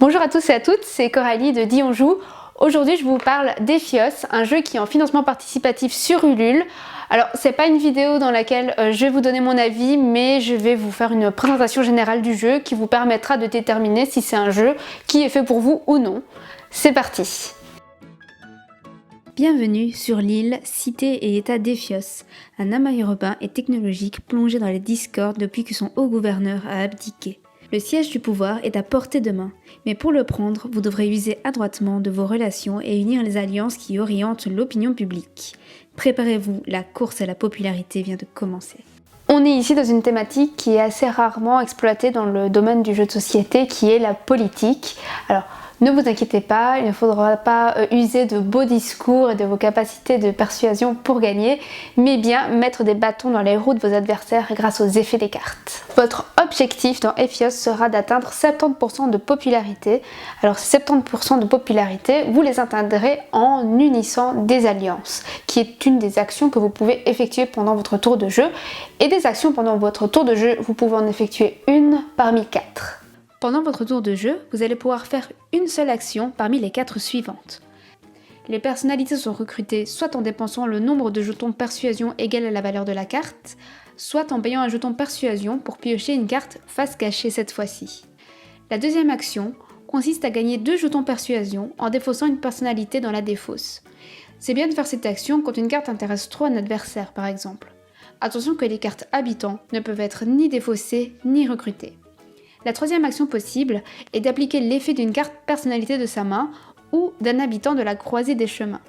Bonjour à tous et à toutes, c'est Coralie de Dis on joue. Aujourd'hui je vous parle d'Ephios, un jeu qui est en financement participatif sur Ulule. Alors c'est pas une vidéo dans laquelle je vais vous donner mon avis, mais je vais vous faire une présentation générale du jeu qui vous permettra de déterminer si c'est un jeu qui est fait pour vous ou non. C'est parti! Bienvenue sur l'île, cité et état d'Ephios, un amas urbain et technologique plongé dans les discordes depuis que son haut gouverneur a abdiqué. Le siège du pouvoir est à portée de main, mais pour le prendre, vous devrez user adroitement de vos relations et unir les alliances qui orientent l'opinion publique. Préparez-vous, la course à la popularité vient de commencer. On est ici dans une thématique qui est assez rarement exploitée dans le domaine du jeu de société, qui est la politique. Alors, ne vous inquiétez pas, il ne faudra pas user de beaux discours et de vos capacités de persuasion pour gagner, mais bien mettre des bâtons dans les roues de vos adversaires grâce aux effets des cartes. Votre objectif dans Ephios sera d'atteindre 70% de popularité. Alors ces 70% de popularité, vous les atteindrez en unissant des alliances, qui est une des actions que vous pouvez effectuer pendant votre tour de jeu. Et des actions pendant votre tour de jeu, vous pouvez en effectuer une parmi 4. Pendant votre tour de jeu, vous allez pouvoir faire une seule action parmi les 4 suivantes. Les personnalités sont recrutées soit en dépensant le nombre de jetons persuasion égal à la valeur de la carte, soit en payant un jeton persuasion pour piocher une carte face cachée cette fois-ci. La deuxième action consiste à gagner 2 jetons persuasion en défaussant une personnalité dans la défausse. C'est bien de faire cette action quand une carte intéresse trop un adversaire par exemple. Attention que les cartes habitants ne peuvent être ni défaussées ni recrutées. La troisième action possible est d'appliquer l'effet d'une carte personnalité de sa main ou d'un habitant de la croisée des chemins.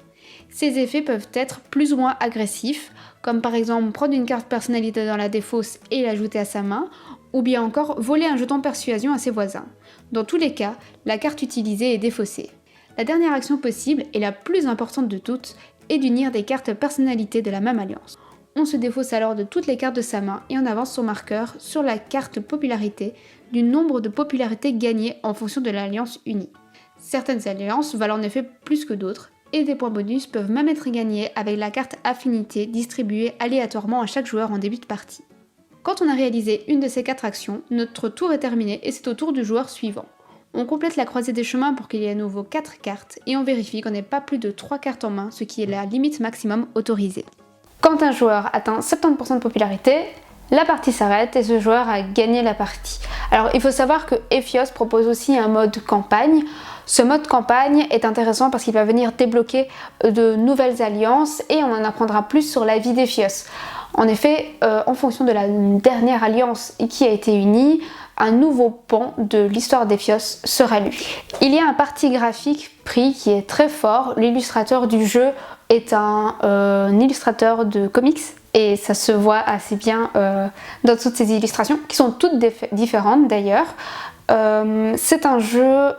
Ces effets peuvent être plus ou moins agressifs, comme par exemple prendre une carte personnalité dans la défausse et l'ajouter à sa main, ou bien encore voler un jeton persuasion à ses voisins. Dans tous les cas, la carte utilisée est défaussée. La dernière action possible, et la plus importante de toutes, est d'unir des cartes personnalité de la même alliance. On se défausse alors de toutes les cartes de sa main et on avance son marqueur sur la carte popularité du nombre de popularités gagnées en fonction de l'alliance unie. Certaines alliances valent en effet plus que d'autres, et des points bonus peuvent même être gagnés avec la carte affinité distribuée aléatoirement à chaque joueur en début de partie. Quand on a réalisé une de ces 4 actions, notre tour est terminé et c'est au tour du joueur suivant. On complète la croisée des chemins pour qu'il y ait à nouveau 4 cartes et on vérifie qu'on n'ait pas plus de 3 cartes en main, ce qui est la limite maximum autorisée. Quand un joueur atteint 70% de popularité, la partie s'arrête et ce joueur a gagné la partie. Alors il faut savoir que Ephios propose aussi un mode campagne. Ce mode campagne est intéressant parce qu'il va venir débloquer de nouvelles alliances et on en apprendra plus sur la vie d'Ephios. En effet, en fonction de la dernière alliance qui a été unie, un nouveau pan de l'histoire d'Ephios sera lu. Il y a un parti graphique pris qui est très fort. L'illustrateur du jeu est un illustrateur de comics et ça se voit assez bien dans toutes ces illustrations qui sont toutes différentes d'ailleurs. C'est un jeu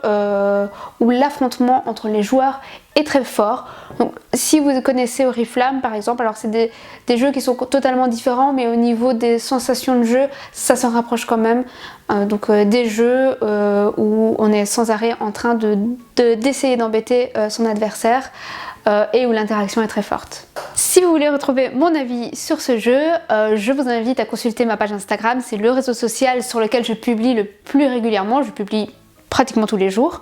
où l'affrontement entre les joueurs est très fort. Donc, si vous connaissez Oriflamme par exemple, alors c'est des jeux qui sont totalement différents, mais au niveau des sensations de jeu, ça s'en rapproche quand même. Des jeux où on est sans arrêt en train d'essayer d'embêter son adversaire et où l'interaction est très forte. Si vous voulez retrouver mon avis sur ce jeu, je vous invite à consulter ma page Instagram, c'est le réseau social sur lequel je publie le plus régulièrement, je publie pratiquement tous les jours.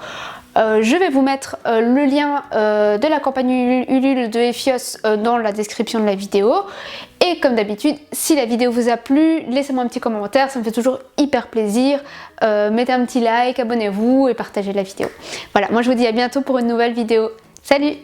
Je vais vous mettre le lien de la campagne Ulule de Ephios dans la description de la vidéo. Et comme d'habitude, si la vidéo vous a plu, laissez-moi un petit commentaire, ça me fait toujours hyper plaisir. Mettez un petit like, abonnez-vous et partagez la vidéo. Voilà, moi je vous dis à bientôt pour une nouvelle vidéo. Salut!